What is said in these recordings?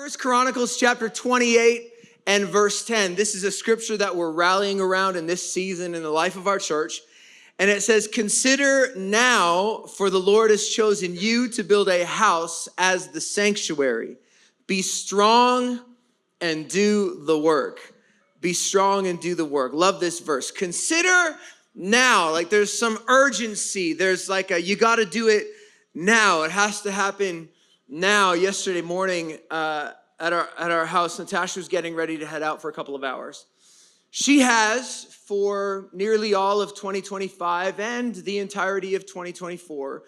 First Chronicles chapter 28 and verse 10. This is a scripture that we're rallying around in this season in the life of our church. And it says, "Consider now, for the Lord has chosen you to build a house as the sanctuary. Be strong and do the work." Be strong and do the work. Love this verse. Consider now. Like there's some urgency. There's like you got to do it now. It has to happen now. Yesterday morning at our house, Natasha was getting ready to head out for a couple of hours. She has, for nearly all of 2025 and the entirety of 2024,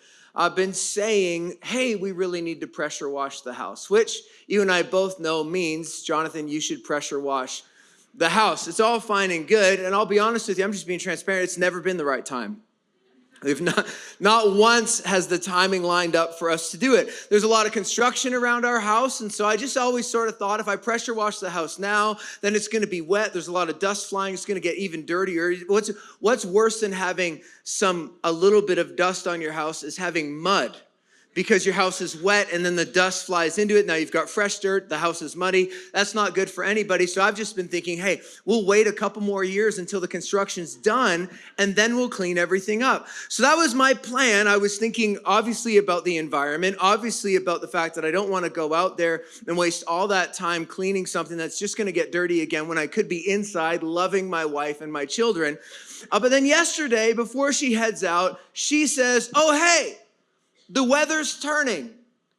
been saying, hey, we really need to pressure wash the house, which you and I both know means, Jonathan, you should pressure wash the house. It's all fine and good, and I'll be honest with you, I'm just being transparent, it's never been the right time. We've not once has the timing lined up for us to do it. There's a lot of construction around our house, and so I just always sort of thought if I pressure wash the house now, then it's going to be wet. There's a lot of dust flying. It's going to get even dirtier. What's worse than having a little bit of dust on your house is having mud, because your house is wet and then the dust flies into it. Now you've got fresh dirt, the house is muddy. That's not good for anybody. So I've just been thinking, hey, we'll wait a couple more years until the construction's done and then we'll clean everything up. So that was my plan. I was thinking obviously about the environment, obviously about the fact that I don't want to go out there and waste all that time cleaning something that's just going to get dirty again when I could be inside loving my wife and my children. But then yesterday, before she heads out, she says, oh, hey, the weather's turning.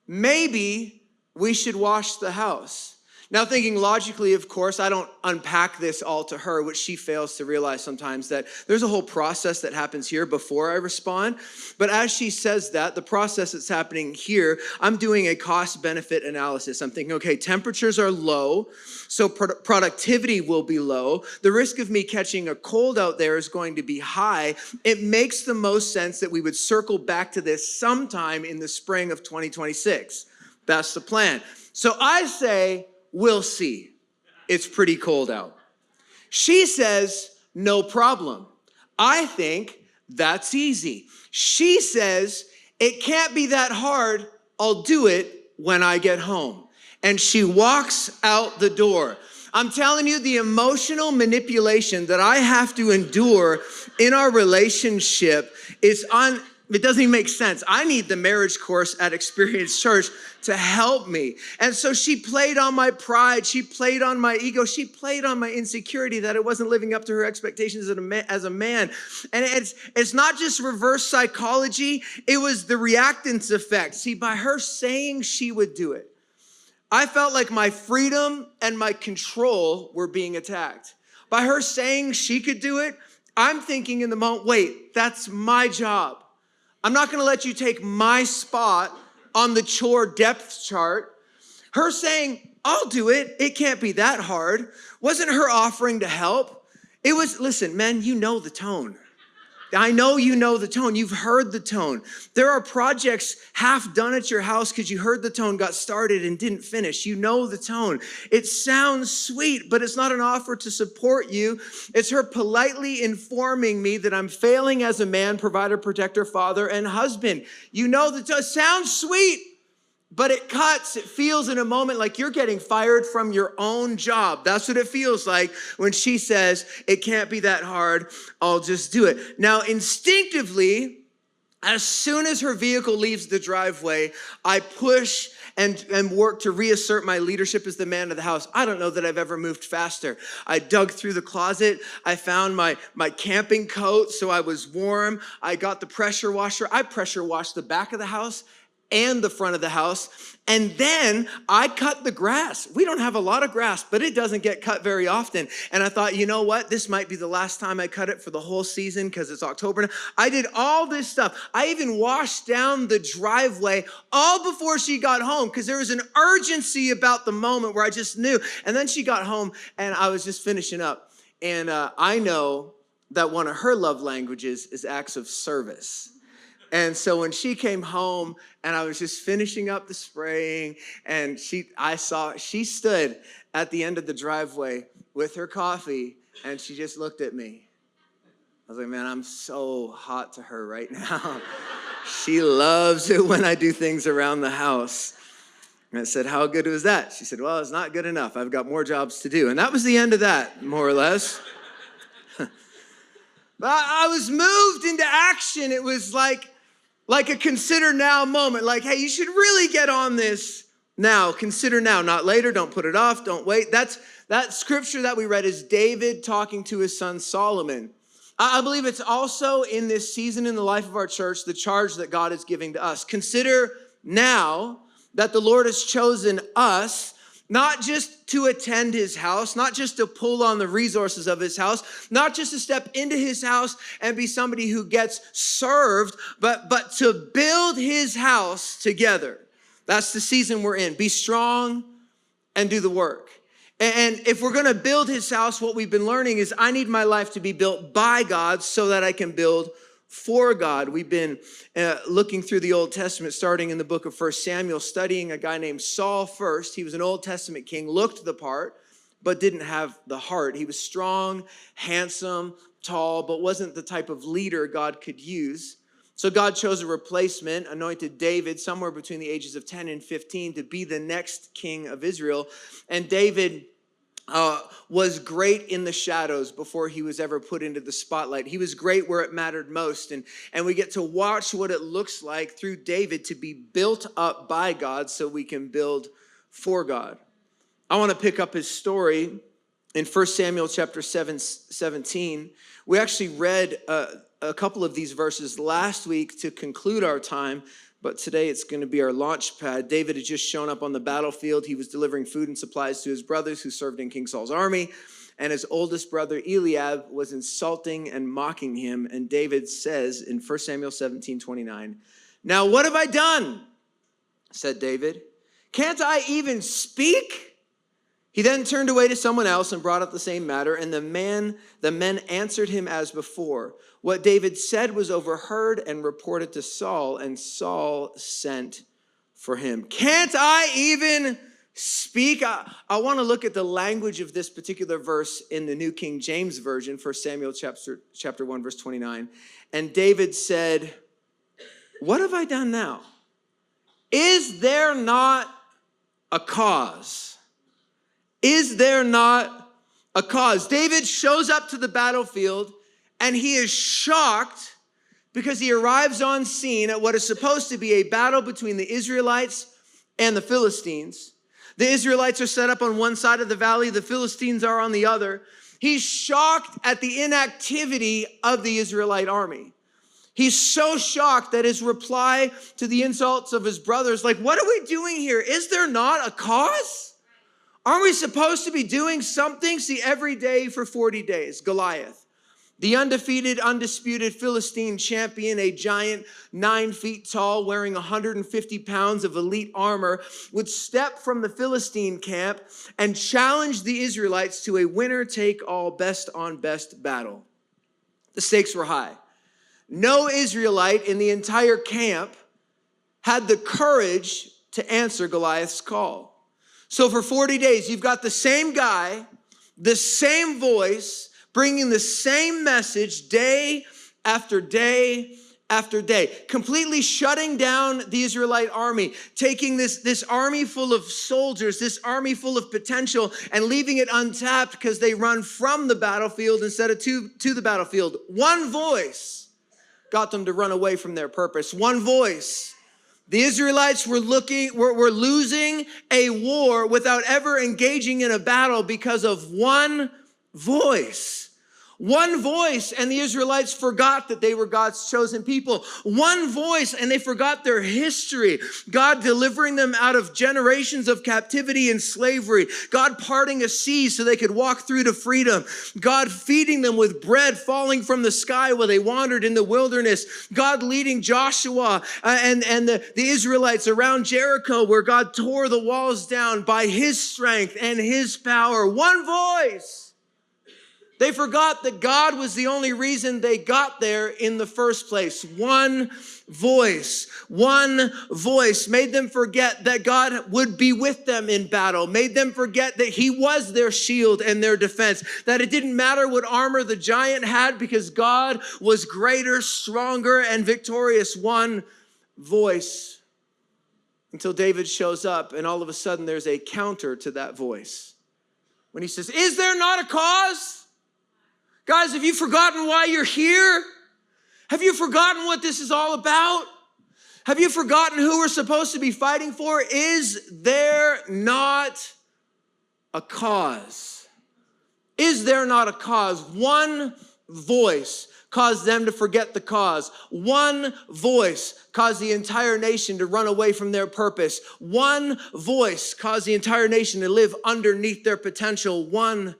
Maybe we should wash the house. Now, thinking logically, of course, I don't unpack this all to her, which she fails to realize sometimes, that there's a whole process that happens here before I respond. But as she says that, the process that's happening here, I'm doing a cost-benefit analysis. I'm thinking, okay, temperatures are low, so productivity will be low. The risk of me catching a cold out there is going to be high. It makes the most sense that we would circle back to this sometime in the spring of 2026. That's the plan. So I say, we'll see. It's pretty cold out. She says, no problem. I think that's easy. She says, it can't be that hard. I'll do it when I get home. And she walks out the door. I'm telling you, the emotional manipulation that I have to endure in our relationship is it doesn't even make sense. I need the marriage course at Experience Church to help me. And so she played on my pride. She played on my ego. She played on my insecurity that it wasn't living up to her expectations as a man. And it's not just reverse psychology. It was the reactance effect. See, by her saying she would do it, I felt like my freedom and my control were being attacked. By her saying she could do it, I'm thinking in the moment, wait, that's my job. I'm not going to let you take my spot on the chore depth chart. Her saying, I'll do it. It can't be that hard. Wasn't her offering to help. It was, listen, men, you know the tone. I know you know the tone. You've heard the tone. There are projects half done at your house because you heard the tone, got started and didn't finish. You know the tone. It sounds sweet, but it's not an offer to support you. It's her politely informing me that I'm failing as a man, provider, protector, father, and husband. You know the tone. It sounds sweet, but it cuts. It feels in a moment like you're getting fired from your own job. That's what it feels like when she says, it can't be that hard, I'll just do it. Now, instinctively, as soon as her vehicle leaves the driveway, I push and work to reassert my leadership as the man of the house. I don't know that I've ever moved faster. I dug through the closet. I found my camping coat so I was warm. I got the pressure washer. I pressure washed the back of the house and the front of the house. And then I cut the grass. We don't have a lot of grass, but it doesn't get cut very often. And I thought, you know what? This might be the last time I cut it for the whole season because it's October now. I did all this stuff. I even washed down the driveway all before she got home because there was an urgency about the moment where I just knew. And then she got home and I was just finishing up. And I know that one of her love languages is acts of service. And so when she came home and I was just finishing up the spraying and she stood at the end of the driveway with her coffee and she just looked at me. I was like, man, I'm so hot to her right now. She loves it when I do things around the house. And I said, how good was that? She said, well, it's not good enough. I've got more jobs to do. And that was the end of that, more or less. But I was moved into action. It was like a consider now moment. Like, hey, you should really get on this now. Consider now, not later. Don't put it off. Don't wait. That scripture that we read is David talking to his son Solomon. I believe it's also in this season in the life of our church, the charge that God is giving to us. Consider now that the Lord has chosen us, not just to attend his house, not just to pull on the resources of his house, not just to step into his house and be somebody who gets served, but to build his house together. That's the season we're in. Be strong and do the work. And if we're going to build his house, what we've been learning is I need my life to be built by God so that I can build for God. We've been looking through the Old Testament, starting in the book of 1 Samuel, studying a guy named Saul first. He was an Old Testament king, looked the part, but didn't have the heart. He was strong, handsome, tall, but wasn't the type of leader God could use. So God chose a replacement, anointed David somewhere between the ages of 10 and 15 to be the next king of Israel. And David was great in the shadows before he was ever put into the spotlight. He was great where it mattered most. And we get to watch what it looks like through David to be built up by God so we can build for God. I want to pick up his story in 1 Samuel chapter 17. We actually read a couple of these verses last week to conclude our time, but today it's going to be our launch pad. David had just shown up on the battlefield. He was delivering food and supplies to his brothers who served in King Saul's army, and his oldest brother Eliab was insulting and mocking him. And David says in 1 Samuel 17:29, "Now what have I done?" said David. "Can't I even speak?" He then turned away to someone else and brought up the same matter, and the men answered him as before. What David said was overheard and reported to Saul, and Saul sent for him. Can't I even speak? I want to look at the language of this particular verse in the New King James Version, 1 Samuel chapter 1, verse 29. And David said, "What have I done now? Is there not a cause? Is there not a cause?" David shows up to the battlefield and he is shocked because he arrives on scene at what is supposed to be a battle between the Israelites and the Philistines. The Israelites are set up on one side of the valley, the Philistines are on the other. He's shocked at the inactivity of the Israelite army. He's so shocked that his reply to the insults of his brothers, like, what are we doing here? Is there not a cause? Aren't we supposed to be doing something? See, every day for 40 days, Goliath, the undefeated, undisputed Philistine champion, a giant 9 feet tall, wearing 150 pounds of elite armor, would step from the Philistine camp and challenge the Israelites to a winner-take-all, best-on-best battle. The stakes were high. No Israelite in the entire camp had the courage to answer Goliath's call. So for 40 days, you've got the same guy, the same voice, bringing the same message day after day after day, completely shutting down the Israelite army, taking this army full of soldiers, this army full of potential, and leaving it untapped because they run from the battlefield instead of to the battlefield. One voice got them to run away from their purpose. One voice. The Israelites were losing a war without ever engaging in a battle because of one voice. One voice, and the Israelites forgot that they were God's chosen people. One voice, and they forgot their history. God delivering them out of generations of captivity and slavery. God parting a sea so they could walk through to freedom. God feeding them with bread falling from the sky while they wandered in the wilderness. God leading Joshua and the Israelites around Jericho, where God tore the walls down by his strength and his power. One voice. They forgot that God was the only reason they got there in the first place. One voice made them forget that God would be with them in battle, made them forget that he was their shield and their defense, that it didn't matter what armor the giant had because God was greater, stronger, and victorious. One voice. until David shows up, and all of a sudden there's a counter to that voice. When he says, is there not a cause? Guys, have you forgotten why you're here? Have you forgotten what this is all about? Have you forgotten who we're supposed to be fighting for? Is there not a cause? Is there not a cause? One voice caused them to forget the cause. One voice caused the entire nation to run away from their purpose. One voice caused the entire nation to live underneath their potential. One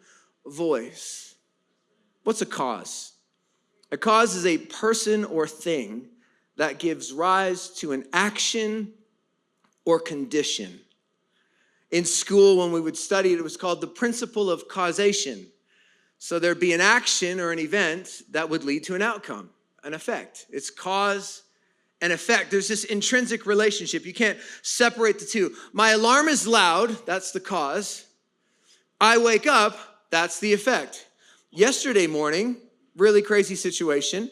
voice. What's a cause? A cause is a person or thing that gives rise to an action or condition. In school, when we would study it was called the principle of causation. So there'd be an action or an event that would lead to an outcome, an effect. It's cause and effect. There's this intrinsic relationship. You can't separate the two. My alarm is loud, that's the cause. I wake up, that's the effect. Yesterday morning, really crazy situation.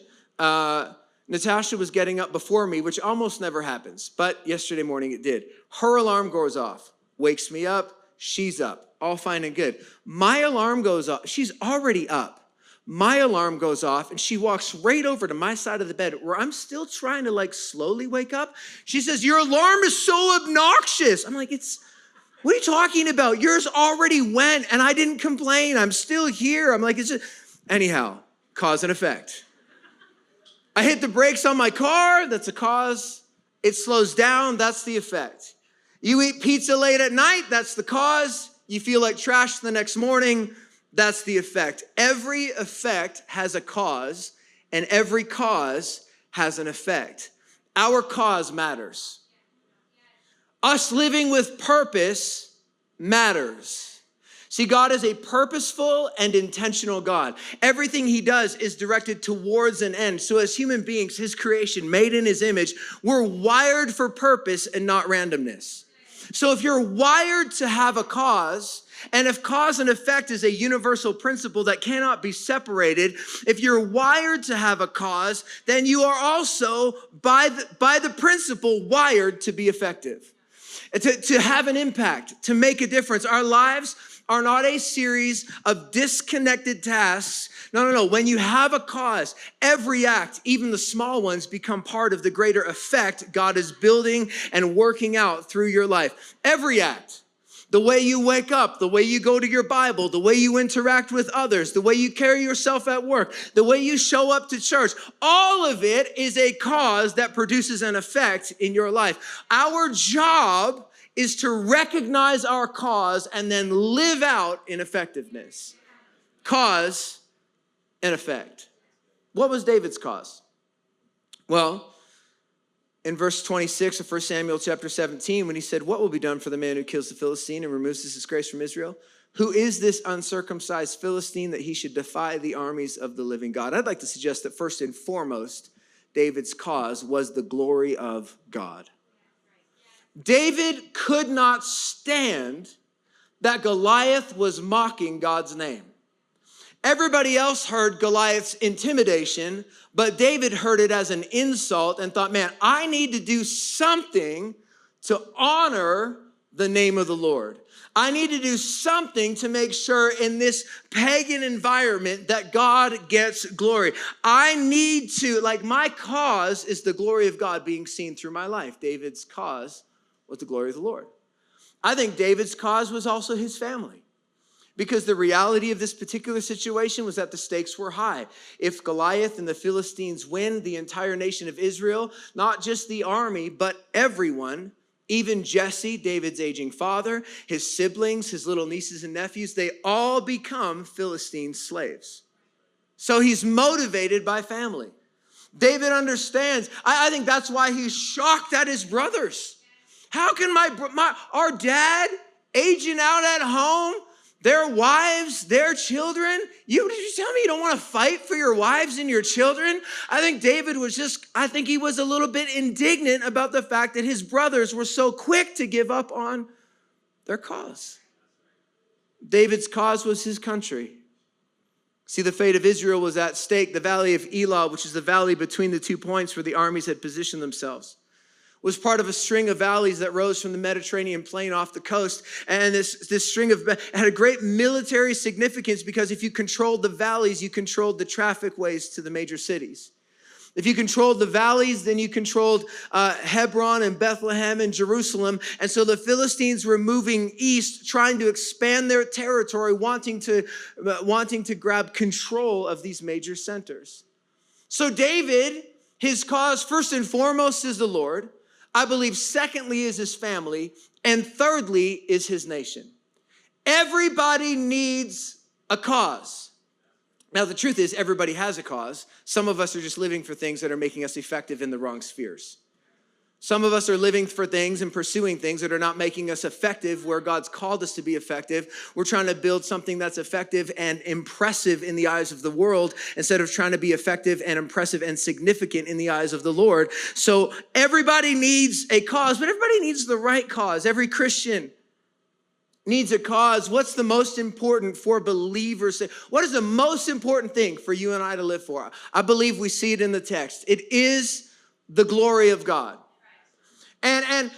Natasha was getting up before me, which almost never happens, but yesterday morning it did. Her alarm goes off, wakes me up, she's up, all fine and good. My alarm goes off, she's already up. My alarm goes off and she walks right over to my side of the bed where I'm still trying to slowly wake up. She says, your alarm is so obnoxious. I'm like, what are you talking about? Yours already went and I didn't complain. I'm still here. I'm like, anyhow, cause and effect. I hit the brakes on my car, that's a cause. It slows down, that's the effect. You eat pizza late at night, that's the cause. You feel like trash the next morning, that's the effect. Every effect has a cause, and every cause has an effect. Our cause matters. Us living with purpose matters. See, God is a purposeful and intentional God. Everything he does is directed towards an end. So as human beings, his creation, made in his image, we're wired for purpose and not randomness. So if you're wired to have a cause, and if cause and effect is a universal principle that cannot be separated, if you're wired to have a cause, then you are also, by the principle, wired to be effective, to have an impact, to make a difference. Our lives are not a series of disconnected tasks. No. When you have a cause, every act, even the small ones, become part of the greater effect God is building and working out through your life. Every act. The way you wake up, the way you go to your Bible, the way you interact with others, the way you carry yourself at work, the way you show up to church, all of it is a cause that produces an effect in your life. Our job is to recognize our cause and then live out in effectiveness. Cause and effect. What was David's cause? Well, in verse 26 of 1 Samuel chapter 17, when he said, what will be done for the man who kills the Philistine and removes his disgrace from Israel? Who is this uncircumcised Philistine that he should defy the armies of the living God? I'd like to suggest that first and foremost, David's cause was the glory of God. David could not stand that Goliath was mocking God's name. Everybody else heard Goliath's intimidation, but David heard it as an insult and thought, man, I need to do something to honor the name of the Lord. I need to do something to make sure in this pagan environment that God gets glory. I need to, my cause is the glory of God being seen through my life. David's cause was the glory of the Lord. I think David's cause was also his family, because the reality of this particular situation was that the stakes were high. If Goliath and the Philistines win, the entire nation of Israel, not just the army, but everyone, even Jesse, David's aging father, his siblings, his little nieces and nephews, they all become Philistine slaves. So he's motivated by family. David understands. I think that's why he's shocked at his brothers. How can our dad aging out at home, their wives, their children? Did you tell me you don't want to fight for your wives and your children? I think David was he was a little bit indignant about the fact that his brothers were so quick to give up on their cause. David's cause was his country. See, the fate of Israel was at stake. The valley of Elah, which is the valley between the 2 points where the armies had positioned themselves, was part of a string of valleys that rose from the Mediterranean plain off the coast. And this string had a great military significance because if you controlled the valleys, you controlled the traffic ways to the major cities. If you controlled the valleys, then you controlled Hebron and Bethlehem and Jerusalem. And so the Philistines were moving east, trying to expand their territory, wanting to grab control of these major centers. So David, his cause first and foremost is the Lord. I believe secondly is his family. And thirdly is his nation. Everybody needs a cause. Now, the truth is everybody has a cause. Some of us are just living for things that are making us effective in the wrong spheres. Some of us are living for things and pursuing things that are not making us effective where God's called us to be effective. We're trying to build something that's effective and impressive in the eyes of the world instead of trying to be effective and impressive and significant in the eyes of the Lord. So everybody needs a cause, but everybody needs the right cause. Every Christian needs a cause. What's the most important for believers? What is the most important thing for you and I to live for? I believe we see it in the text. It is the glory of God. And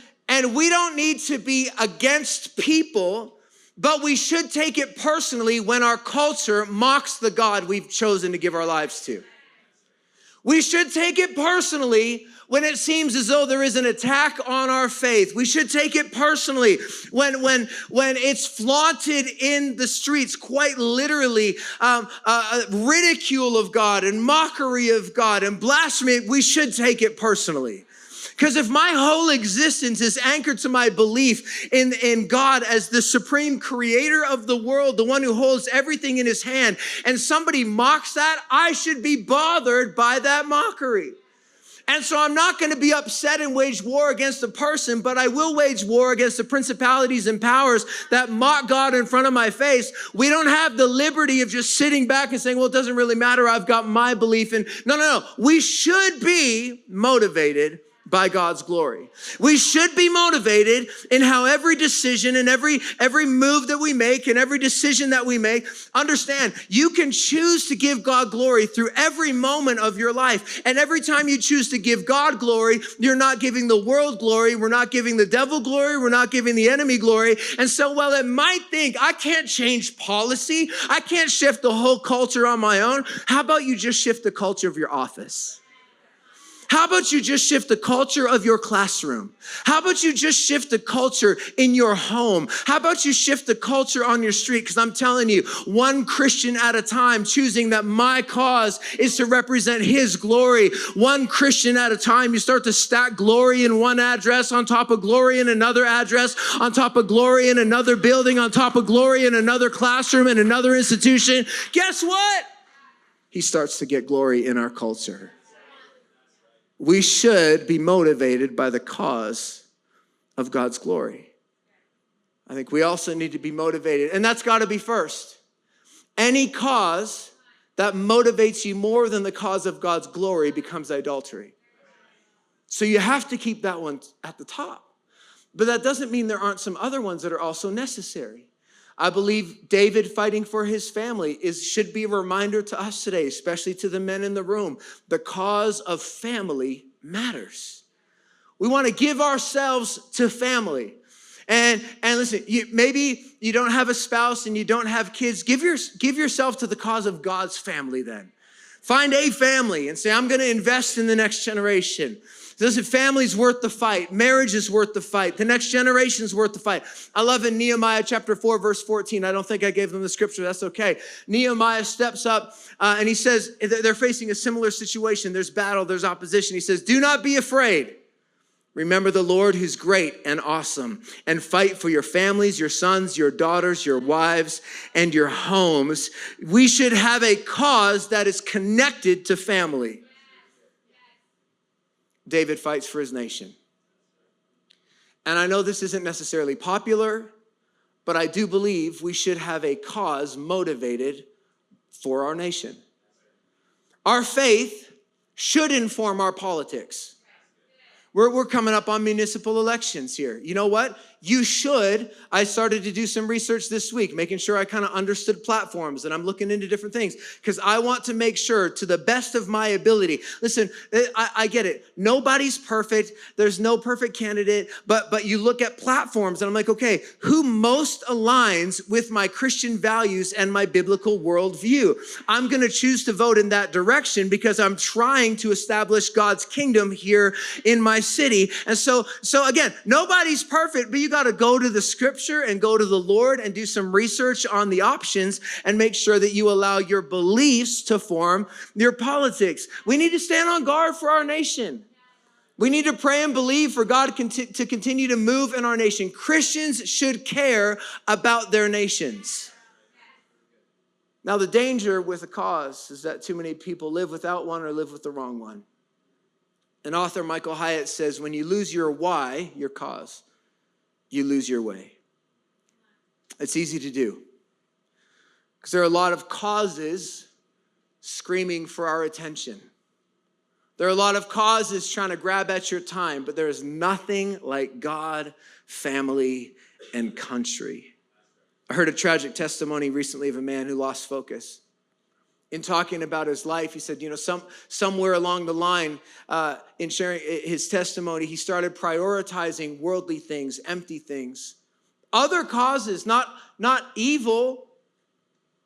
we don't need to be against people, but we should take it personally when our culture mocks the God we've chosen to give our lives to. We should take it personally when it seems as though there is an attack on our faith. We should take it personally when it's flaunted in the streets, quite literally, ridicule of God and mockery of God and blasphemy. We should take it personally. Because if my whole existence is anchored to my belief in God as the supreme creator of the world, the one who holds everything in his hand, and somebody mocks that, I should be bothered by that mockery. And so I'm not going to be upset and wage war against a person, but I will wage war against the principalities and powers that mock God in front of my face. We don't have the liberty of just sitting back and saying, well, it doesn't really matter. I've got my belief in. No. We should be motivated by God's glory. We should be motivated in how every decision and every move that we make and every decision that we make, understand, you can choose to give God glory through every moment of your life. And every time you choose to give God glory, you're not giving the world glory. We're not giving the devil glory. We're not giving the enemy glory. And so while it might think, I can't change policy, I can't shift the whole culture on my own, how about you just shift the culture of your office? How about you just shift the culture of your classroom? How about you just shift the culture in your home? How about you shift the culture on your street? Because I'm telling you, one Christian at a time, choosing that my cause is to represent his glory. One Christian at a time, you start to stack glory in one address on top of glory in another address, on top of glory in another building, on top of glory in another classroom, in another institution. Guess what? He starts to get glory in our culture. We should be motivated by the cause of God's glory. I think we also need to be motivated, and that's got to be first. Any cause that motivates you more than the cause of God's glory becomes idolatry. So you have to keep that one at the top. But that doesn't mean there aren't some other ones that are also necessary. I believe David fighting for his family should be a reminder to us today, especially to the men in the room. The cause of family matters. We want to give ourselves to family. And listen, maybe you don't have a spouse and you don't have kids. Give yourself to the cause of God's family then. Find a family and say, I'm going to invest in the next generation. Listen, family's worth the fight. Marriage is worth the fight. The next generation's worth the fight. I love in Nehemiah chapter 4, verse 14. I don't think I gave them the scripture. That's okay. Nehemiah steps up and he says, they're facing a similar situation. There's battle, there's opposition. He says, do not be afraid. Remember the Lord who's great and awesome, and fight for your families, your sons, your daughters, your wives, and your homes. We should have a cause that is connected to family. David fights for his nation. And I know this isn't necessarily popular, but I do believe we should have a cause motivated for our nation. Our faith should inform our politics. We're coming up on municipal elections here. You know what? you should. I started to do some research this week, making sure I kind of understood platforms, and I'm looking into different things because I want to make sure to the best of my ability. Listen, I get it. Nobody's perfect. There's no perfect candidate, but you look at platforms and I'm like, okay, who most aligns with my Christian values and my biblical worldview? I'm going to choose to vote in that direction because I'm trying to establish God's kingdom here in my city. And so again, nobody's perfect, but you got to go to the scripture and go to the Lord and do some research on the options and make sure that you allow your beliefs to form your politics. We need to stand on guard for our nation. We need to pray and believe for God to continue to move in our nation. Christians should care about their nations. Now, the danger with a cause is that too many people live without one or live with the wrong one. An author, Michael Hyatt, says, when you lose your why, your cause, you lose your way. It's easy to do because there are a lot of causes screaming for our attention. There are a lot of causes trying to grab at your time, but there is nothing like God, family, and country. I heard a tragic testimony recently of a man who lost focus. In talking about his life, he said, somewhere along the line, in sharing his testimony, he started prioritizing worldly things, empty things. Other causes, not evil,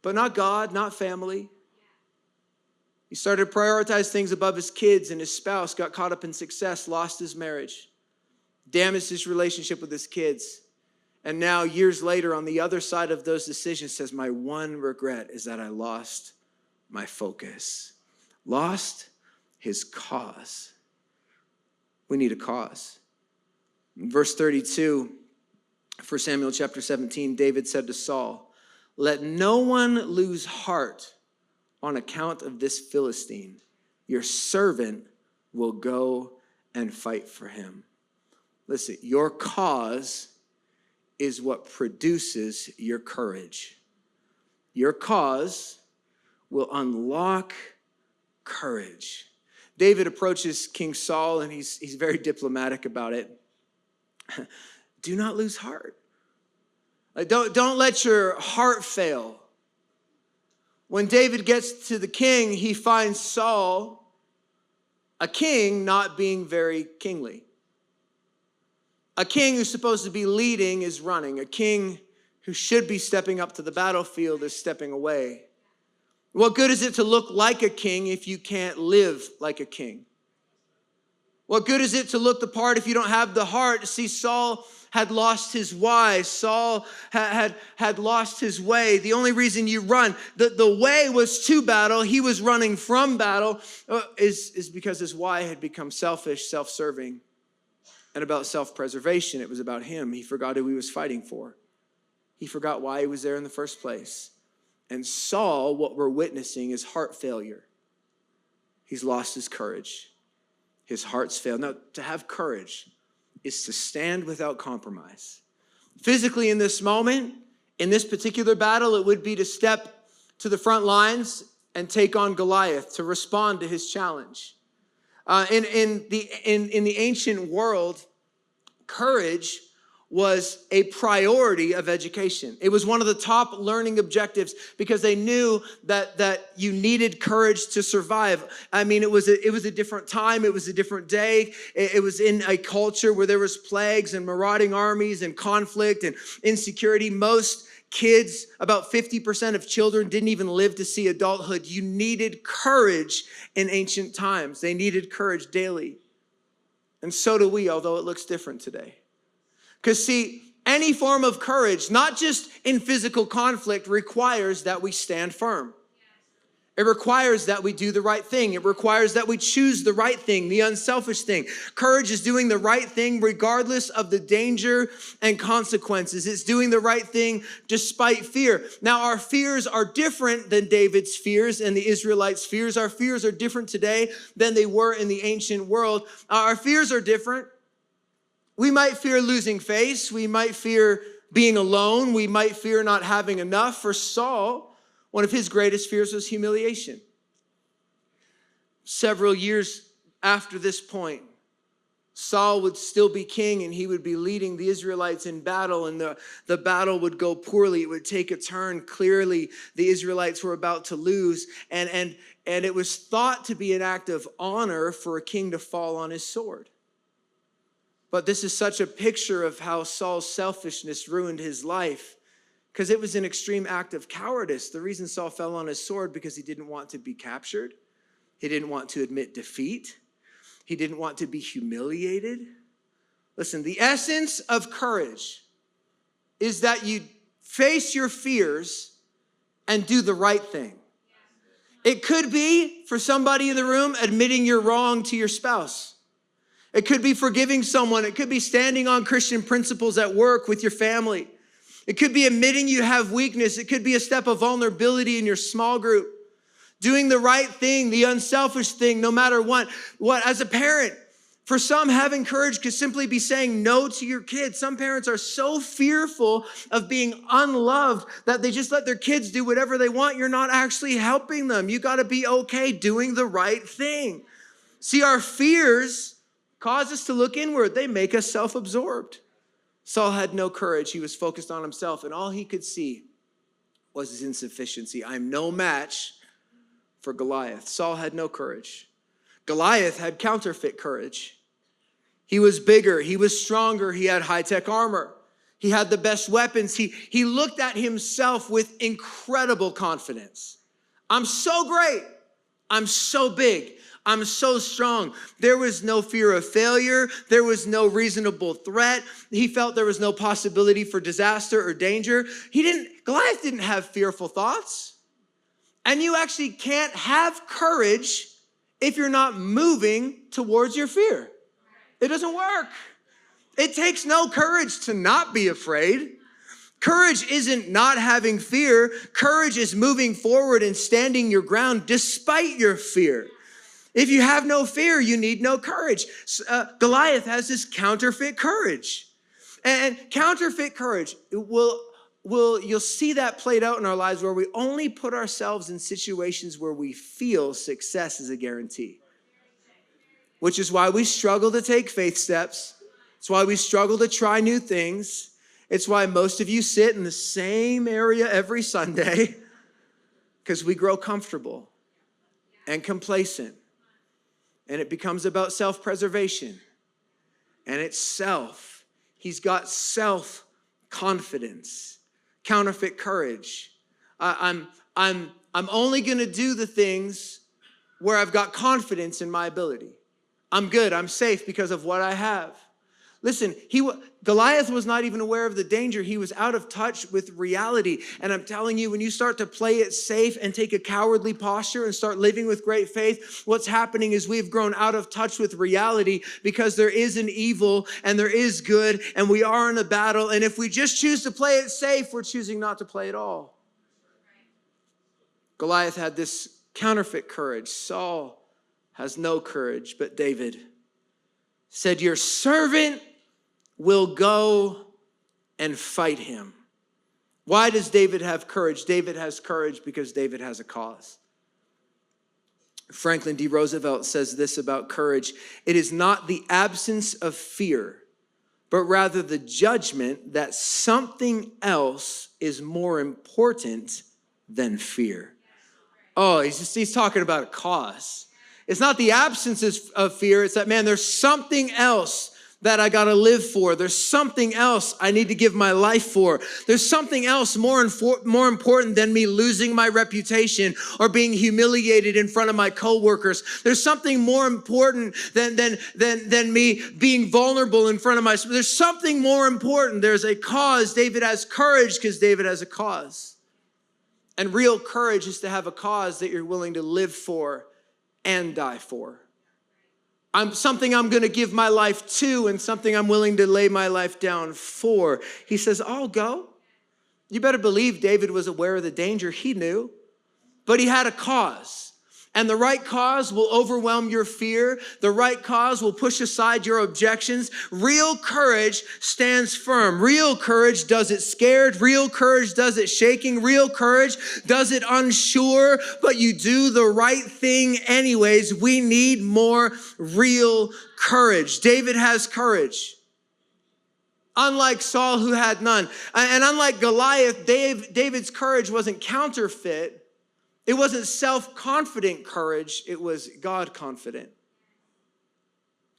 but not God, not family. He started to prioritize things above his kids and his spouse, got caught up in success, lost his marriage, damaged his relationship with his kids. And now, years later, on the other side of those decisions, says, my one regret is that I lost my focus, lost his cause. We need a cause. In verse 32, 1 Samuel chapter 17, David said to Saul, let no one lose heart on account of this Philistine. Your servant will go and fight for him. Listen, your cause is what produces your courage. Your cause will unlock courage. David approaches King Saul, and he's very diplomatic about it. Do not lose heart. Don't let your heart fail. When David gets to the king, he finds Saul, a king, not being very kingly. A king who's supposed to be leading is running. A king who should be stepping up to the battlefield is stepping away. What good is it to look like a king if you can't live like a king? What good is it to look the part if you don't have the heart? See, Saul had lost his why. Saul had lost his way. The only reason you run, the way was to battle. He was running from battle is because his why had become selfish, self-serving, and about self-preservation. It was about him. He forgot who he was fighting for. He forgot why he was there in the first place. And Saul, what we're witnessing is heart failure. He's lost his courage. His heart's failed. Now, to have courage is to stand without compromise. Physically in this moment, in this particular battle, it would be to step to the front lines and take on Goliath, to respond to his challenge. In the ancient world, courage was a priority of education. It was one of the top learning objectives because they knew that you needed courage to survive. I mean, it was a different time. It was a different day. It was in a culture where there was plagues and marauding armies and conflict and insecurity. Most kids, about 50% of children, didn't even live to see adulthood. You needed courage in ancient times. They needed courage daily. And so do we, although it looks different today. Because see, any form of courage, not just in physical conflict, requires that we stand firm. It requires that we do the right thing. It requires that we choose the right thing, the unselfish thing. Courage is doing the right thing regardless of the danger and consequences. It's doing the right thing despite fear. Now, our fears are different than David's fears and the Israelites' fears. Our fears are different today than they were in the ancient world. Our fears are different. We might fear losing face. We might fear being alone. We might fear not having enough. For Saul, one of his greatest fears was humiliation. Several years after this point, Saul would still be king and he would be leading the Israelites in battle, and the battle would go poorly. It would take a turn. Clearly, the Israelites were about to lose. And it was thought to be an act of honor for a king to fall on his sword. But this is such a picture of how Saul's selfishness ruined his life, because it was an extreme act of cowardice. The reason Saul fell on his sword because he didn't want to be captured. He didn't want to admit defeat. He didn't want to be humiliated. Listen, the essence of courage is that you face your fears and do the right thing. It could be, for somebody in the room, admitting you're wrong to your spouse. It could be forgiving someone. It could be standing on Christian principles at work with your family. It could be admitting you have weakness. It could be a step of vulnerability in your small group. Doing the right thing, the unselfish thing, no matter what. As a parent, for some, having courage could simply be saying no to your kids. Some parents are so fearful of being unloved that they just let their kids do whatever they want. You're not actually helping them. You got to be okay doing the right thing. See, our fears cause us to look inward. They make us self-absorbed. Saul had no courage. He was focused on himself, and all he could see was his insufficiency. I'm no match for Goliath. Saul had no courage. Goliath had counterfeit courage. He was bigger. He was stronger. He had high-tech armor. He had the best weapons. He looked at himself with incredible confidence. I'm so great. I'm so big. I'm so strong. There was no fear of failure. There was no reasonable threat. He felt there was no possibility for disaster or danger. Goliath didn't have fearful thoughts. And you actually can't have courage if you're not moving towards your fear. It doesn't work. It takes no courage to not be afraid. Courage isn't not having fear. Courage is moving forward and standing your ground despite your fear. If you have no fear, you need no courage. Goliath has this counterfeit courage. And counterfeit courage you'll see that played out in our lives where we only put ourselves in situations where we feel success is a guarantee. Which is why we struggle to take faith steps. It's why we struggle to try new things. It's why most of you sit in the same area every Sunday, because we grow comfortable and complacent. And it becomes about self-preservation. And it's self. He's got self-confidence. Counterfeit courage. I'm only going to do the things where I've got confidence in my ability. I'm good. I'm safe because of what I have. Listen, Goliath was not even aware of the danger. He was out of touch with reality. And I'm telling you, when you start to play it safe and take a cowardly posture and start living with great faith, what's happening is we've grown out of touch with reality, because there is an evil and there is good and we are in a battle. And if we just choose to play it safe, we're choosing not to play at all. Goliath had this counterfeit courage. Saul has no courage, but David said, your servant will go and fight him. Why does David have courage? David has courage because David has a cause. Franklin D. Roosevelt says this about courage: it is not the absence of fear, but rather the judgment that something else is more important than fear. Oh, he's talking about a cause. It's not the absence of fear. It's that, man, there's something else that I got to live for. There's something else I need to give my life for. There's something else more important than me losing my reputation or being humiliated in front of my coworkers. There's something more important than me being vulnerable in front of my. There's something more important. There's a cause. David has courage because David has a cause. And real courage is to have a cause that you're willing to live for and die for. Something I'm going to give my life to and something I'm willing to lay my life down for. He says, I'll go. You better believe David was aware of the danger. He knew. But he had a cause. And the right cause will overwhelm your fear. The right cause will push aside your objections. Real courage stands firm. Real courage does it scared. Real courage does it shaking. Real courage does it unsure. But you do the right thing anyways. We need more real courage. David has courage. Unlike Saul, who had none. And unlike Goliath, David's courage wasn't counterfeit. It wasn't self-confident courage, it was God-confident.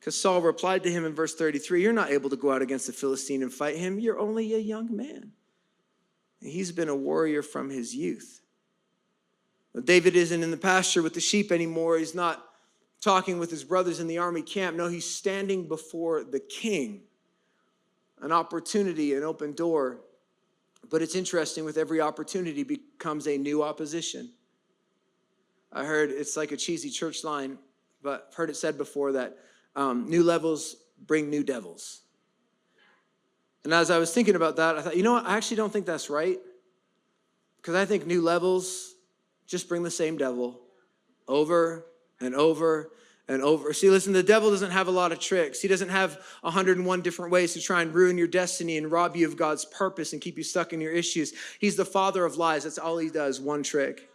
Because Saul replied to him in verse 33, you're not able to go out against the Philistine and fight him. You're only a young man. And he's been a warrior from his youth. David isn't in the pasture with the sheep anymore. He's not talking with his brothers in the army camp. No, he's standing before the king. An opportunity, an open door. But it's interesting, with every opportunity becomes a new opposition. I heard, it's like a cheesy church line, but I've heard it said before that new levels bring new devils. And as I was thinking about that, I thought, you know what? I actually don't think that's right. Because I think new levels just bring the same devil over and over and over. See, listen, the devil doesn't have a lot of tricks. He doesn't have 101 different ways to try and ruin your destiny and rob you of God's purpose and keep you stuck in your issues. He's the father of lies. That's all he does, one trick.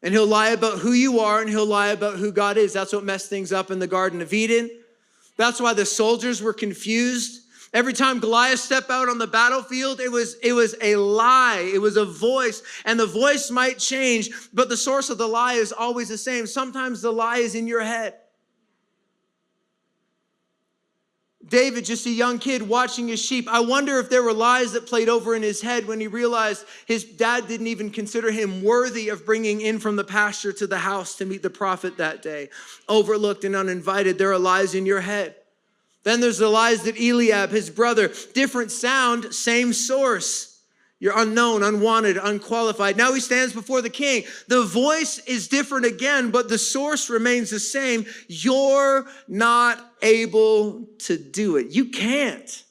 And he'll lie about who you are, and he'll lie about who God is. That's what messed things up in the Garden of Eden. That's why the soldiers were confused. Every time Goliath stepped out on the battlefield, it was a lie. It was a voice, and the voice might change, but the source of the lie is always the same. Sometimes the lie is in your head. David, just a young kid watching his sheep. I wonder if there were lies that played over in his head when he realized his dad didn't even consider him worthy of bringing in from the pasture to the house to meet the prophet that day. Overlooked and uninvited. There are lies in your head. Then there's the lies that Eliab, his brother, different sound, same source. You're unknown, unwanted, unqualified. Now he stands before the king. The voice is different again, but the source remains the same. You're not able to do it. You can't.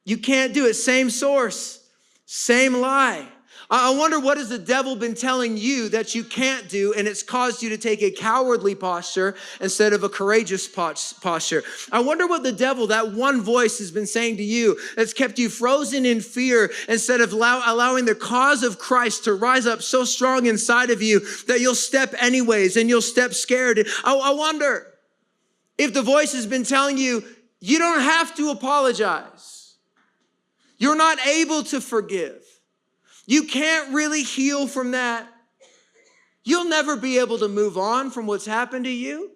You can't do it. Same source, same lie. I wonder, what has the devil been telling you that you can't do, and it's caused you to take a cowardly posture instead of a courageous posture? I wonder what the devil, that one voice, has been saying to you that's kept you frozen in fear instead of allowing the cause of Christ to rise up so strong inside of you that you'll step anyways and you'll step scared. I wonder if the voice has been telling you, you don't have to apologize. You're not able to forgive. You can't really heal from that. You'll never be able to move on from what's happened to you.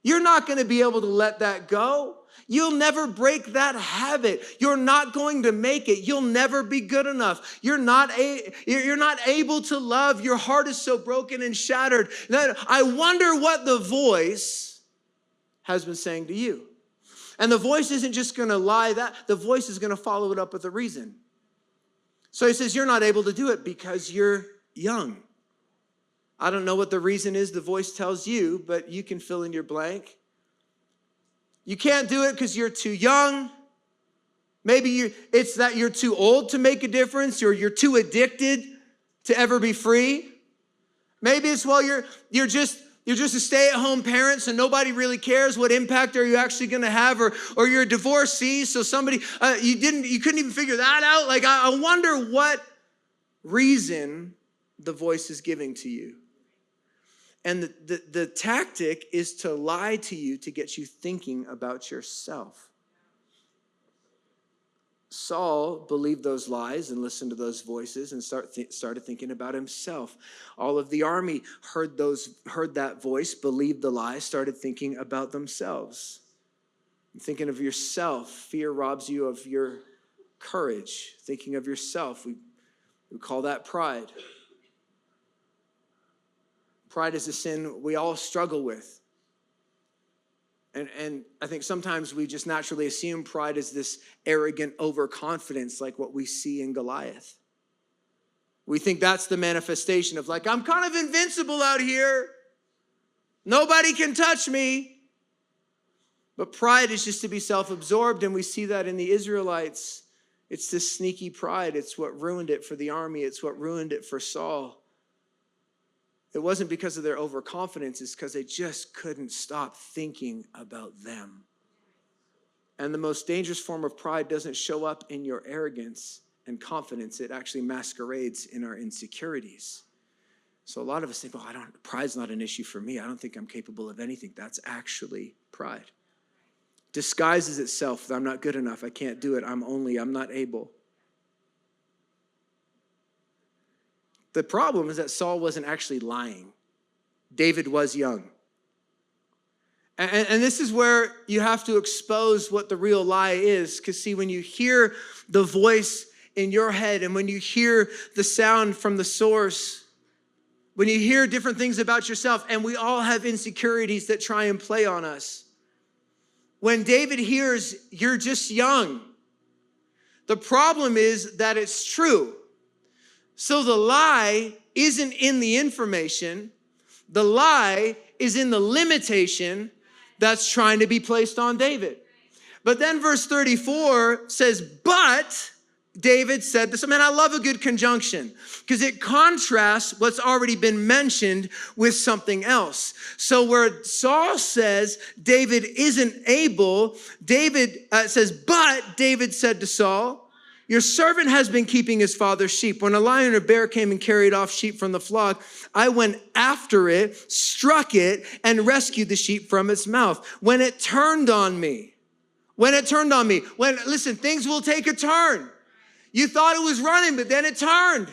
You're not going to be able to let that go. You'll never break that habit. You're not going to make it. You'll never be good enough. You're not able to love. Your heart is so broken and shattered that I wonder what the voice has been saying to you. And the voice isn't just going to lie that. The voice is going to follow it up with a reason. So he says, you're not able to do it because you're young. I don't know what the reason is the voice tells you, but you can fill in your blank. You can't do it because you're too young. Maybe it's that you're too old to make a difference, or you're too addicted to ever be free. Maybe it's, well, you're just a stay-at-home parent, so nobody really cares. What impact are you actually going to have? Or you're a divorcee, so somebody you couldn't even figure that out. Like, I wonder what reason the voice is giving to you. And the tactic is to lie to you to get you thinking about yourself. Saul believed those lies and listened to those voices and started thinking about himself. All of the army heard that voice, believed the lie, started thinking about themselves. Thinking of yourself. Fear robs you of your courage. Thinking of yourself. We call that pride. Pride is a sin we all struggle with. And I think sometimes we just naturally assume pride is this arrogant overconfidence like what we see in Goliath. We think that's the manifestation of, like, I'm kind of invincible out here. Nobody can touch me. But pride is just to be self-absorbed, and we see that in the Israelites. It's this sneaky pride. It's what ruined it for the army. It's what ruined it for Saul. It wasn't because of their overconfidence, it's because they just couldn't stop thinking about them. And the most dangerous form of pride doesn't show up in your arrogance and confidence. It actually masquerades in our insecurities. So a lot of us think, pride's not an issue for me. I don't think I'm capable of anything. That's actually pride. Disguises itself that I'm not good enough. I can't do it. I'm not able. The problem is that Saul wasn't actually lying. David was young. And this is where you have to expose what the real lie is. Because see, when you hear the voice in your head and when you hear the sound from the source, when you hear different things about yourself, and we all have insecurities that try and play on us. When David hears, you're just young, the problem is that it's true. So the lie isn't in the information. The lie is in the limitation that's trying to be placed on David. But then verse 34 says, but David said this. Man, I love a good conjunction because it contrasts what's already been mentioned with something else. So where Saul says David isn't able, David says, but David said to Saul, your servant has been keeping his father's sheep. When a lion or bear came and carried off sheep from the flock, I went after it, struck it, and rescued the sheep from its mouth. When it turned on me, listen, things will take a turn. You thought it was running, but then it turned.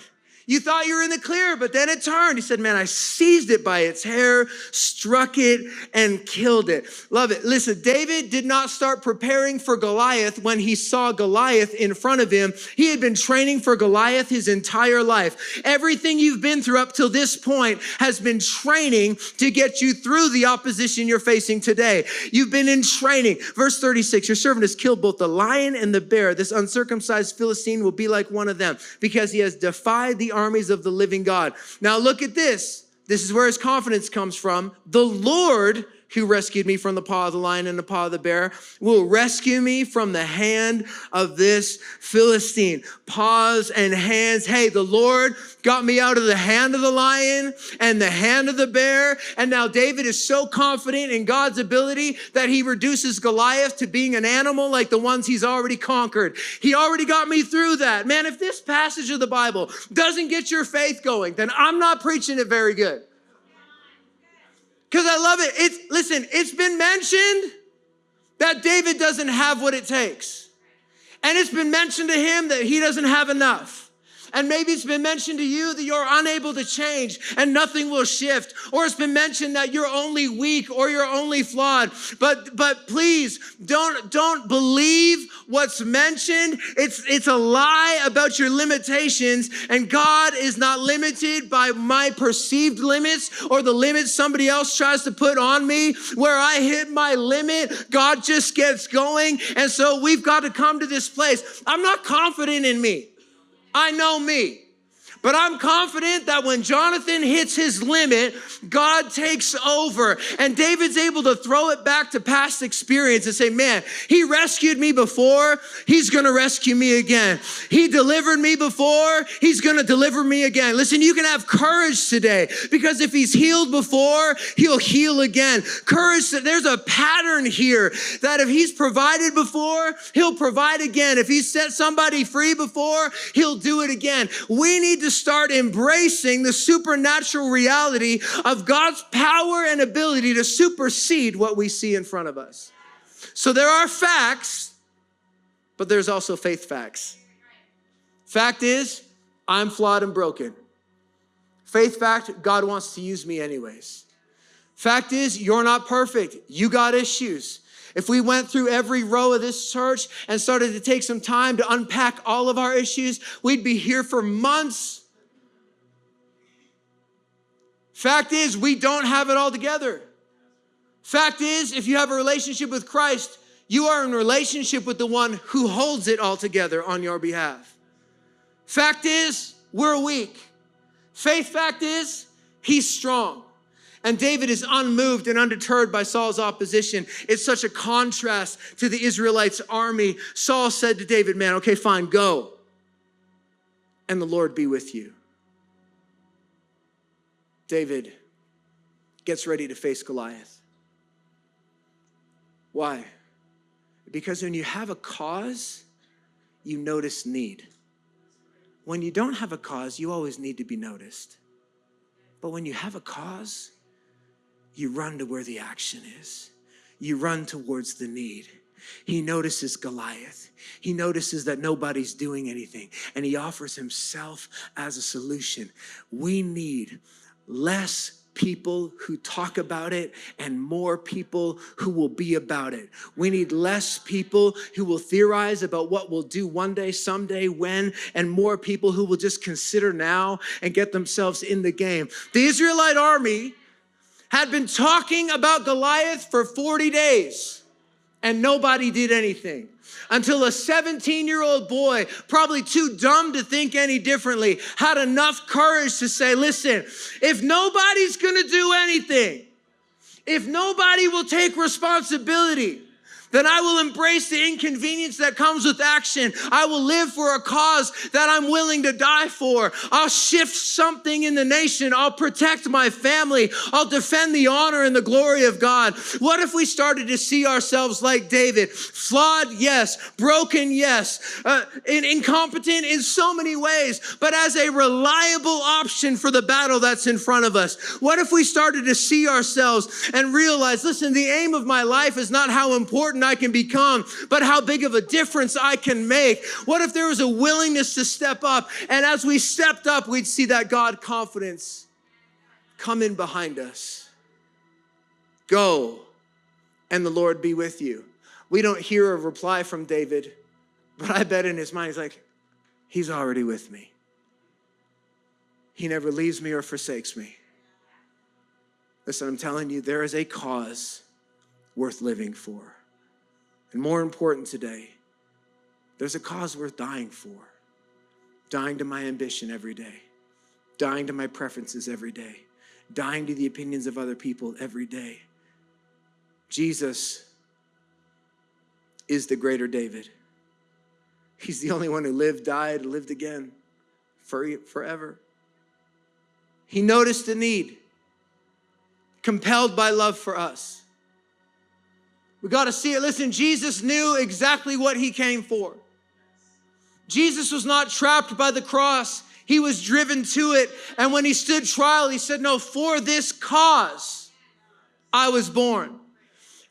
You thought you were in the clear, but then it turned. He said, man, I seized it by its hair, struck it, and killed it. Love it. Listen, David did not start preparing for Goliath when he saw Goliath in front of him. He had been training for Goliath his entire life. Everything you've been through up till this point has been training to get you through the opposition you're facing today. You've been in training. Verse 36, your servant has killed both the lion and the bear. This uncircumcised Philistine will be like one of them because he has defied the armies of the living God. Now look at this. This is where his confidence comes from. The Lord who rescued me from the paw of the lion and the paw of the bear will rescue me from the hand of this Philistine. Paws and hands. Hey, the Lord got me out of the hand of the lion and the hand of the bear. And now David is so confident in God's ability that he reduces Goliath to being an animal like the ones he's already conquered. He already got me through that. Man, if this passage of the Bible doesn't get your faith going, then I'm not preaching it very good. Because I love it. It's been mentioned that David doesn't have what it takes. And it's been mentioned to him that he doesn't have enough. And maybe it's been mentioned to you that you're unable to change and nothing will shift. Or it's been mentioned that you're only weak or you're only flawed. But please don't believe what's mentioned. It's a lie about your limitations. And God is not limited by my perceived limits or the limits somebody else tries to put on me. Where I hit my limit, God just gets going. And so we've got to come to this place. I'm not confident in me. I know me. But I'm confident that when Jonathan hits his limit, God takes over. And David's able to throw it back to past experience and say, man, he rescued me before, he's going to rescue me again. He delivered me before, he's going to deliver me again. Listen, you can have courage today because if he's healed before, he'll heal again. Courage, there's a pattern here that if he's provided before, he'll provide again. If he's set somebody free before, he'll do it again. We need to start embracing the supernatural reality of God's power and ability to supersede what we see in front of us. So there are facts, but there's also faith facts. Fact is, I'm flawed and broken. Faith fact, God wants to use me anyways. Fact is, you're not perfect. You got issues. If we went through every row of this church and started to take some time to unpack all of our issues, we'd be here for months. Fact is, we don't have it all together. Fact is, if you have a relationship with Christ, you are in relationship with the one who holds it all together on your behalf. Fact is, we're weak. Faith fact is, he's strong. And David is unmoved and undeterred by Saul's opposition. It's such a contrast to the Israelites' army. Saul said to David, man, okay, fine, go. And the Lord be with you. David gets ready to face Goliath. Why? Because when you have a cause, you notice need. When you don't have a cause, you always need to be noticed. But when you have a cause, you run to where the action is. You run towards the need. He notices Goliath. He notices that nobody's doing anything, and he offers himself as a solution. We need less people who talk about it and more people who will be about it. We need less people who will theorize about what we'll do one day, someday, when, and more people who will just consider now and get themselves in the game. The Israelite army had been talking about Goliath for 40 days, and nobody did anything. Until a 17-year-old boy, probably too dumb to think any differently, had enough courage to say, listen, if nobody's gonna do anything, if nobody will take responsibility, then I will embrace the inconvenience that comes with action. I will live for a cause that I'm willing to die for. I'll shift something in the nation. I'll protect my family. I'll defend the honor and the glory of God. What if we started to see ourselves like David? Flawed, yes. Broken, yes. Incompetent in so many ways, but as a reliable option for the battle that's in front of us. What if we started to see ourselves and realize, listen, the aim of my life is not how important I can become, but how big of a difference I can make. What if there was a willingness to step up? And as we stepped up, we'd see that God confidence come in behind us. Go, and the Lord be with you. We don't hear a reply from David, but I bet in his mind, he's like, he's already with me. He never leaves me or forsakes me. Listen, I'm telling you, there is a cause worth living for. And more important today, there's a cause worth dying for. Dying to my ambition every day. Dying to my preferences every day. Dying to the opinions of other people every day. Jesus is the greater David. He's the only one who lived, died, lived again forever. He noticed the need, compelled by love for us. We got to see it. Listen, Jesus knew exactly what he came for. Jesus was not trapped by the cross. He was driven to it. And when he stood trial, he said, no, for this cause I was born.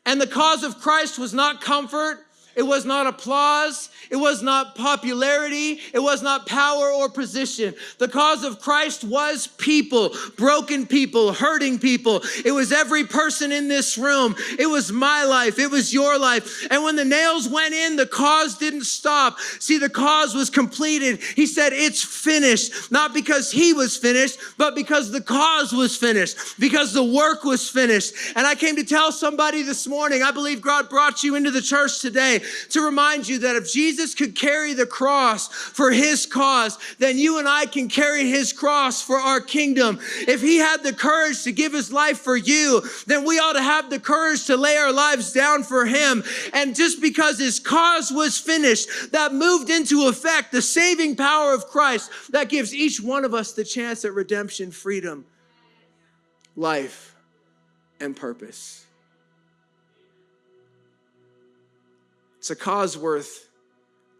And the cause of Christ was not comfort. It was not applause. It was not popularity. It was not power or position. The cause of Christ was people, broken people, hurting people. It was every person in this room. It was my life. It was your life. And when the nails went in, the cause didn't stop. See, the cause was completed. He said, it's finished. Not because he was finished, but because the cause was finished, because the work was finished. And I came to tell somebody this morning, I believe God brought you into the church today to remind you that if Jesus could carry the cross for his cause, then you and I can carry his cross for our kingdom. If he had the courage to give his life for you, then we ought to have the courage to lay our lives down for him. And just because his cause was finished, that moved into effect the saving power of Christ that gives each one of us the chance at redemption, freedom, life, and purpose. It's a cause worth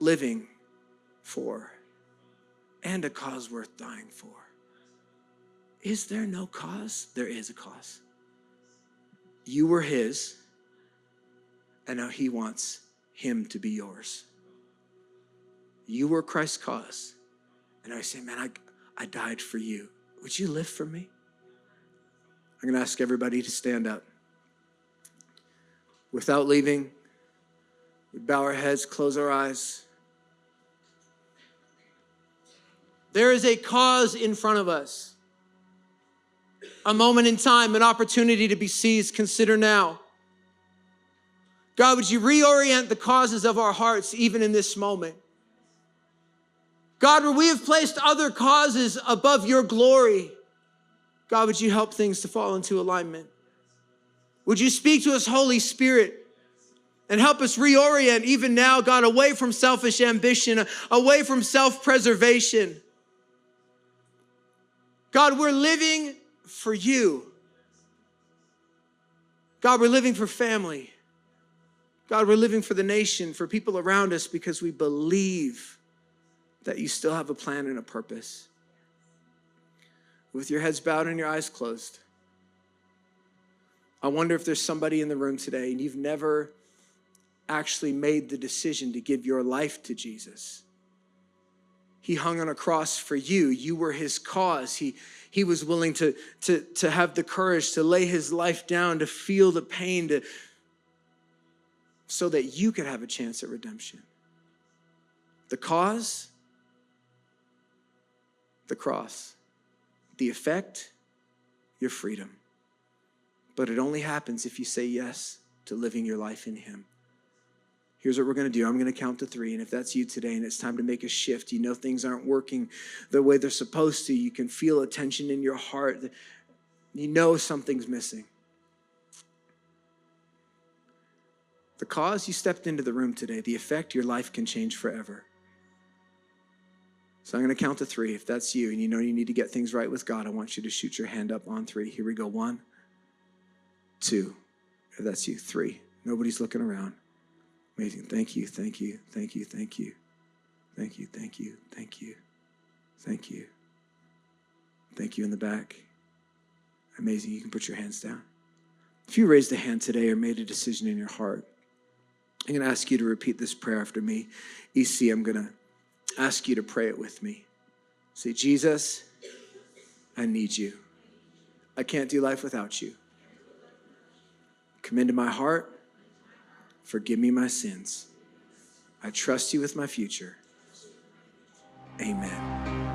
living for and a cause worth dying for. Is there no cause? There is a cause. You were his, and now he wants him to be yours. You were Christ's cause, and I say, man, I died for you. Would you live for me? I'm going to ask everybody to stand up. Without leaving, we bow our heads, close our eyes. There is a cause in front of us. A moment in time, an opportunity to be seized. Consider now. God, would you reorient the causes of our hearts even in this moment? God, where we have placed other causes above your glory, God, would you help things to fall into alignment? Would you speak to us, Holy Spirit? And help us reorient even now, God, away from selfish ambition, away from self-preservation. God, we're living for you. God, we're living for family. God, we're living for the nation, for people around us, because we believe that you still have a plan and a purpose. With your heads bowed and your eyes closed, I wonder if there's somebody in the room today and you've never actually made the decision to give your life to Jesus. He hung on a cross for you. You were his cause. He was willing to have the courage to lay his life down, to feel the pain, so that you could have a chance at redemption. The cause, the cross. The effect, your freedom. But it only happens if you say yes to living your life in him. Here's what we're going to do. I'm going to count to 3. And if that's you today and it's time to make a shift, you know things aren't working the way they're supposed to. You can feel a tension in your heart. You know something's missing. The cause, you stepped into the room today. The effect, your life can change forever. So I'm going to count to 3. If that's you and you know you need to get things right with God, I want you to shoot your hand up on 3. Here we go. 1, 2. If that's you, 3. Nobody's looking around. Amazing. Thank you, thank you, thank you, thank you. Thank you, thank you, thank you, thank you. Thank you in the back. Amazing. You can put your hands down. If you raised a hand today or made a decision in your heart, I'm going to ask you to repeat this prayer after me. EC, I'm going to ask you to pray it with me. Say, Jesus, I need you. I can't do life without you. Come into my heart. Forgive me my sins. I trust you with my future. Amen.